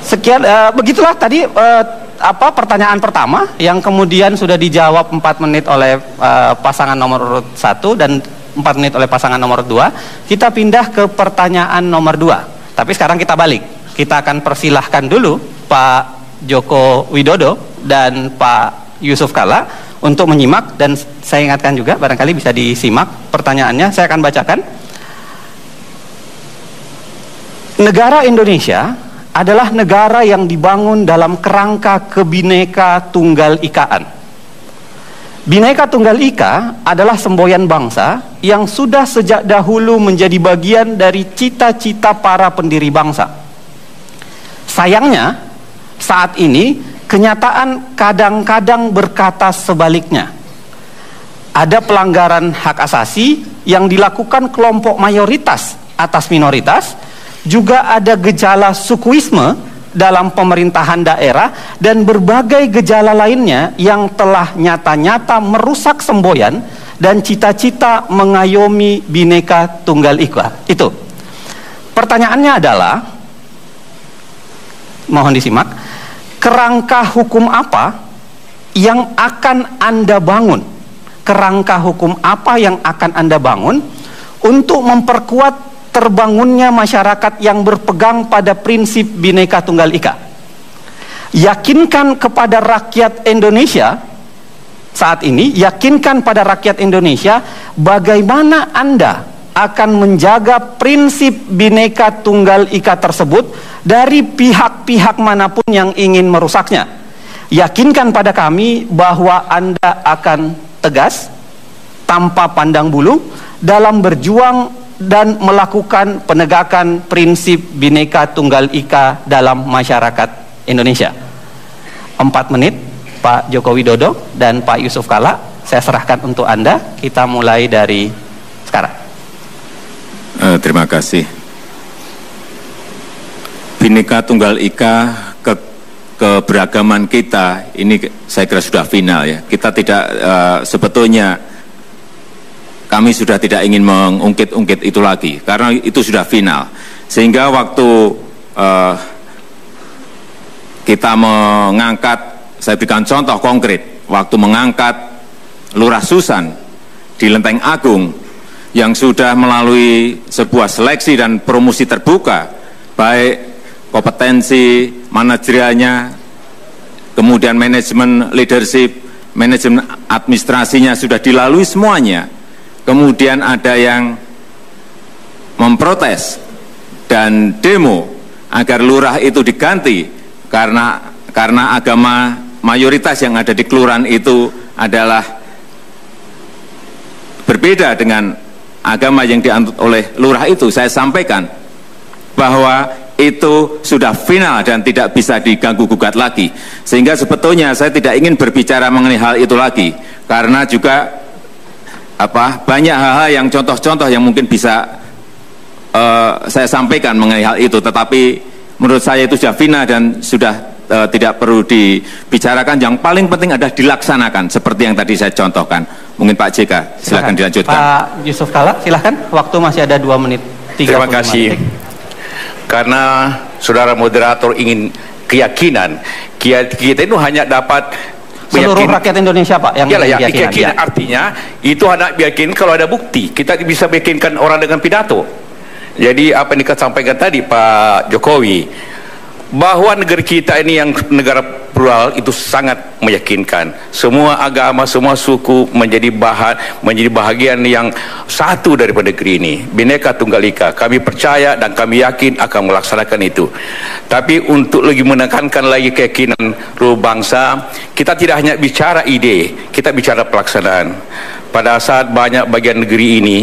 Sekian, begitulah tadi pertanyaan pertama yang kemudian sudah dijawab 4 menit oleh pasangan nomor urut 1 dan 4 menit oleh pasangan nomor 2. Kita pindah ke pertanyaan nomor 2. Tapi sekarang kita balik. Kita akan persilahkan dulu Pak Joko Widodo dan Pak Yusuf Kalla untuk menyimak, dan saya ingatkan juga barangkali bisa disimak pertanyaannya. Saya akan bacakan. Negara Indonesia adalah negara yang dibangun dalam kerangka Kebineka Tunggal Ikaan. Bhinneka Tunggal Ika adalah semboyan bangsa yang sudah sejak dahulu menjadi bagian dari cita-cita para pendiri bangsa. Sayangnya, saat ini kenyataan kadang-kadang berkata sebaliknya. Ada pelanggaran hak asasi yang dilakukan kelompok mayoritas atas minoritas. Juga ada gejala sukuisme dalam pemerintahan daerah dan berbagai gejala lainnya yang telah nyata-nyata merusak semboyan dan cita-cita mengayomi Bhinneka Tunggal Ika. Itu. Pertanyaannya adalah, mohon disimak, kerangka hukum apa yang akan Anda bangun? Kerangka hukum apa yang akan Anda bangun untuk memperkuat terbangunnya masyarakat yang berpegang pada prinsip Bhinneka Tunggal Ika? Yakinkan kepada rakyat Indonesia saat ini, yakinkan pada rakyat Indonesia bagaimana Anda akan menjaga prinsip Bhinneka Tunggal Ika tersebut dari pihak-pihak manapun yang ingin merusaknya. Yakinkan pada kami bahwa Anda akan tegas, tanpa pandang bulu, dalam berjuang dan melakukan penegakan prinsip Bhinneka Tunggal Ika dalam masyarakat Indonesia. 4 menit Pak Joko Widodo dan Pak Yusuf Kalla, saya serahkan untuk Anda. Kita mulai dari sekarang. Terima kasih. Bhinneka Tunggal Ika, keberagaman kita ini saya kira sudah final ya. Kita tidak sebetulnya kami sudah tidak ingin mengungkit-ungkit itu lagi, karena itu sudah final. Sehingga waktu kita mengangkat, saya berikan contoh konkret, waktu mengangkat Lurah Susan di Lenteng Agung, yang sudah melalui sebuah seleksi dan promosi terbuka, baik kompetensi manajerialnya, kemudian manajemen leadership, manajemen administrasinya sudah dilalui semuanya. Kemudian ada yang memprotes dan demo agar lurah itu diganti karena agama mayoritas yang ada di kelurahan itu adalah berbeda dengan agama yang dianut oleh lurah itu. Saya sampaikan bahwa itu sudah final dan tidak bisa diganggu gugat lagi. Sehingga sebetulnya saya tidak ingin berbicara mengenai hal itu lagi, karena juga banyak hal-hal yang contoh-contoh yang mungkin bisa saya sampaikan mengenai hal itu, tetapi menurut saya itu sudah final dan sudah tidak perlu dibicarakan. Yang paling penting adalah dilaksanakan seperti yang tadi saya contohkan. Mungkin Pak JK silakan dilanjutkan. Pak Yusuf Kalla silakan, waktu masih ada 2 menit 35 Terima kasih detik. Karena saudara moderator ingin keyakinan, kita itu hanya dapat seluruh rakyat Indonesia, Pak, yang keyakinan artinya itu anak yakin kalau ada bukti. Kita bisa meyakinkan orang dengan pidato. Jadi apa yang disampaikan tadi Pak Jokowi, bahwa negara kita ini yang negara plural itu sangat meyakinkan. Semua agama, semua suku menjadi bahagian yang satu daripada negeri ini. Bhinneka Tunggal Ika. Kami percaya dan kami yakin akan melaksanakan itu. Tapi untuk lagi menekankan lagi keyakinan seluruh bangsa, kita tidak hanya bicara ide, kita bicara pelaksanaan. Pada saat banyak bagian negeri ini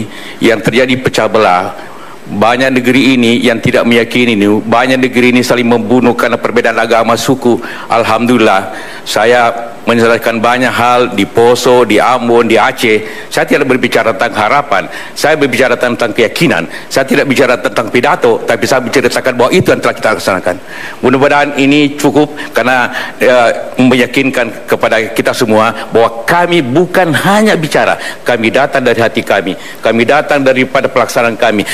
yang terjadi pecah belah, banyak negeri ini yang tidak meyakini ini, banyak negeri ini saling membunuh karena perbedaan agama, suku. Alhamdulillah, saya menyelesaikan banyak hal di Poso, di Ambon, di Aceh. Saya tidak berbicara tentang harapan, saya berbicara tentang keyakinan. Saya tidak bicara tentang pidato, tapi saya menceritakan bahwa itu yang telah kita laksanakan. Mudah-mudahan ini cukup karena meyakinkan kepada kita semua bahwa kami bukan hanya bicara, kami datang dari hati kami datang daripada pelaksanaan kami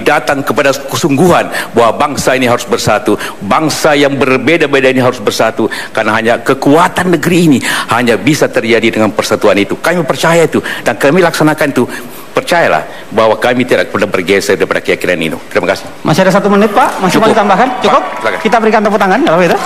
datang kepada kesungguhan bahwa bangsa ini harus bersatu, bangsa yang berbeda-beda ini harus bersatu, karena hanya kekuatan negeri ini hanya bisa terjadi dengan persatuan itu. Kami percaya itu dan kami laksanakan itu. Percayalah bahwa kami tidak pernah bergeser daripada keyakinan itu. Terima kasih. Masih ada 1 menit Pak, masih mau ditambahkan? Cukup? Pak, kita berikan tepuk tangan kalau itu.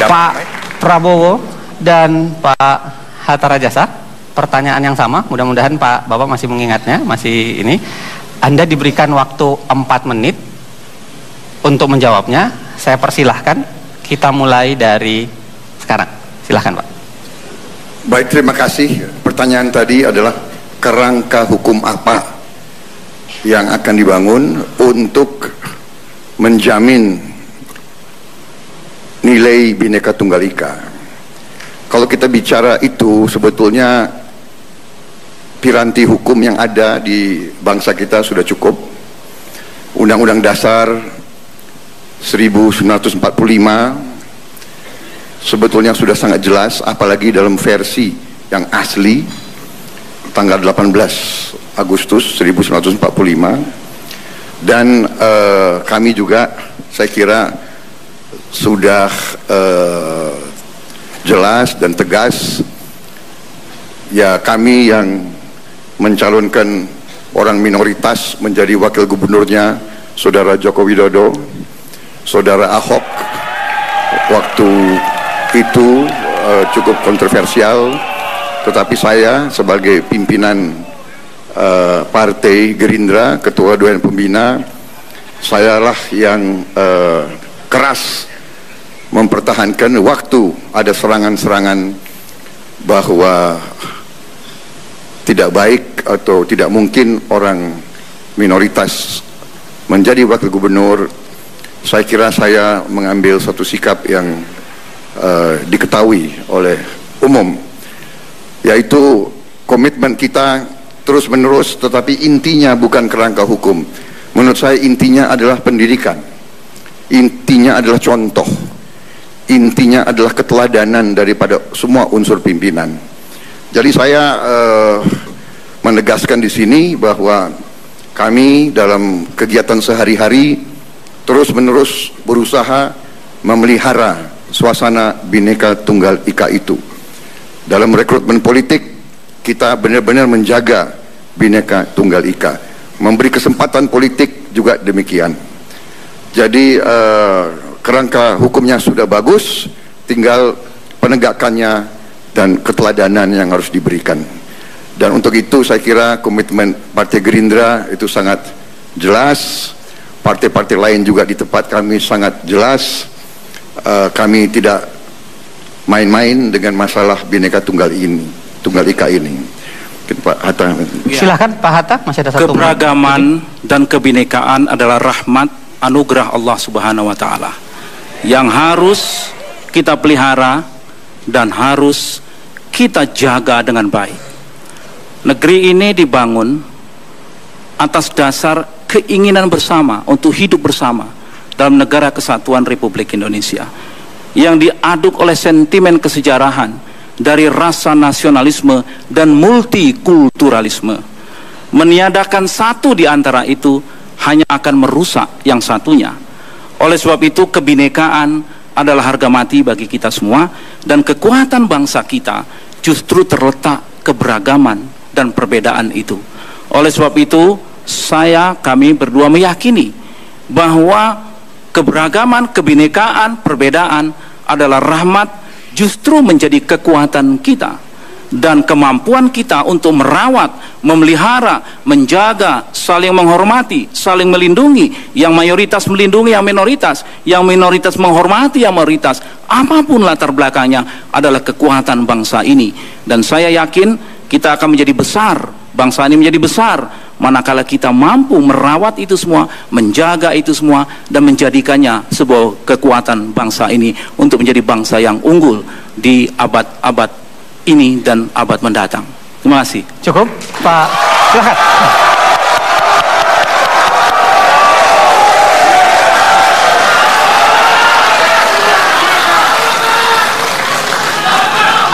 Pak Prabowo dan Pak Hatta Rajasa, pertanyaan yang sama, mudah-mudahan Bapak masih mengingatnya, masih ini. Anda diberikan waktu 4 menit untuk menjawabnya. Saya persilahkan, kita mulai dari sekarang. Silahkan Pak. Baik, terima kasih. Pertanyaan tadi adalah kerangka hukum apa yang akan dibangun untuk menjamin nilai Bhinneka Tunggal Ika. Kalau kita bicara itu, sebetulnya piranti hukum yang ada di bangsa kita sudah cukup. Undang-Undang Dasar 1945 sebetulnya sudah sangat jelas, apalagi dalam versi yang asli tanggal 18 Agustus 1945. Dan kami juga, saya kira sudah jelas dan tegas. Ya, kami yang mencalonkan orang minoritas menjadi wakil gubernurnya Saudara Joko Widodo, Saudara Ahok, waktu itu cukup kontroversial, tetapi saya sebagai pimpinan Partai Gerindra, Ketua Dewan Pembina, sayalah yang keras mempertahankan waktu ada serangan-serangan bahwa tidak baik atau tidak mungkin orang minoritas menjadi wakil gubernur. Saya kira saya mengambil satu sikap yang diketahui oleh umum, yaitu komitmen kita terus menerus, tetapi intinya bukan kerangka hukum. Menurut saya intinya adalah pendidikan, intinya adalah contoh, intinya adalah keteladanan daripada semua unsur pimpinan. Jadi saya menegaskan di sini bahwa kami dalam kegiatan sehari-hari terus-menerus berusaha memelihara suasana Bhinneka Tunggal Ika itu. Dalam rekrutmen politik kita benar-benar menjaga Bhinneka Tunggal Ika. Memberi kesempatan politik juga demikian. Jadi kerangka hukumnya sudah bagus, tinggal penegakannya dan keteladanan yang harus diberikan. Dan untuk itu saya kira komitmen Partai Gerindra itu sangat jelas. Partai-partai lain juga di tempat kami sangat jelas. Kami tidak main-main dengan masalah Bhinneka Tunggal Ika ini. Pak Hatta. Silahkan Pak Hatta, masih ada 1 menit. Keberagaman dan kebinekaan adalah rahmat anugerah Allah Subhanahu wa Ta'ala yang harus kita pelihara dan harus kita jaga dengan baik. Negeri ini dibangun atas dasar keinginan bersama untuk hidup bersama dalam negara kesatuan Republik Indonesia yang diaduk oleh sentimen kesejarahan dari rasa nasionalisme dan multikulturalisme. Meniadakan satu di antara itu hanya akan merusak yang satunya. Oleh sebab itu kebinekaan adalah harga mati bagi kita semua, dan kekuatan bangsa kita justru terletak keberagaman dan perbedaan itu. Oleh sebab itu kami berdua meyakini bahwa keberagaman, kebinekaan, perbedaan adalah rahmat, justru menjadi kekuatan kita dan kemampuan kita untuk merawat, memelihara, menjaga, saling menghormati, saling melindungi, yang mayoritas melindungi yang minoritas menghormati yang mayoritas, apapun latar belakangnya adalah kekuatan bangsa ini. Dan saya yakin kita akan menjadi besar, bangsa ini menjadi besar, manakala kita mampu merawat itu semua, menjaga itu semua, dan menjadikannya sebuah kekuatan bangsa ini untuk menjadi bangsa yang unggul di abad-abad ini dan abad mendatang. Terima kasih. Cukup, Pak. Silakan.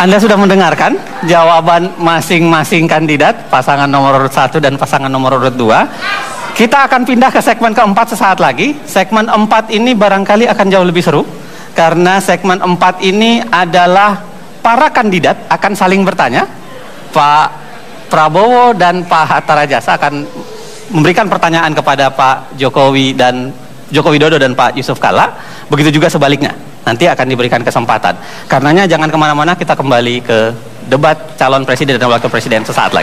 Anda sudah mendengarkan jawaban masing-masing kandidat, pasangan nomor urut 1 dan pasangan nomor urut 2. Kita akan pindah ke segmen keempat sesaat lagi. Segmen 4 ini barangkali akan jauh lebih seru, karena segmen 4 ini adalah para kandidat akan saling bertanya. Pak Prabowo dan Pak Hatta Rajasa akan memberikan pertanyaan kepada Pak Jokowi Widodo dan Pak Yusuf Kalla. Begitu juga sebaliknya. Nanti akan diberikan kesempatan. Karenanya jangan kemana-mana, kita kembali ke debat calon presiden dan wakil presiden sesaat lagi.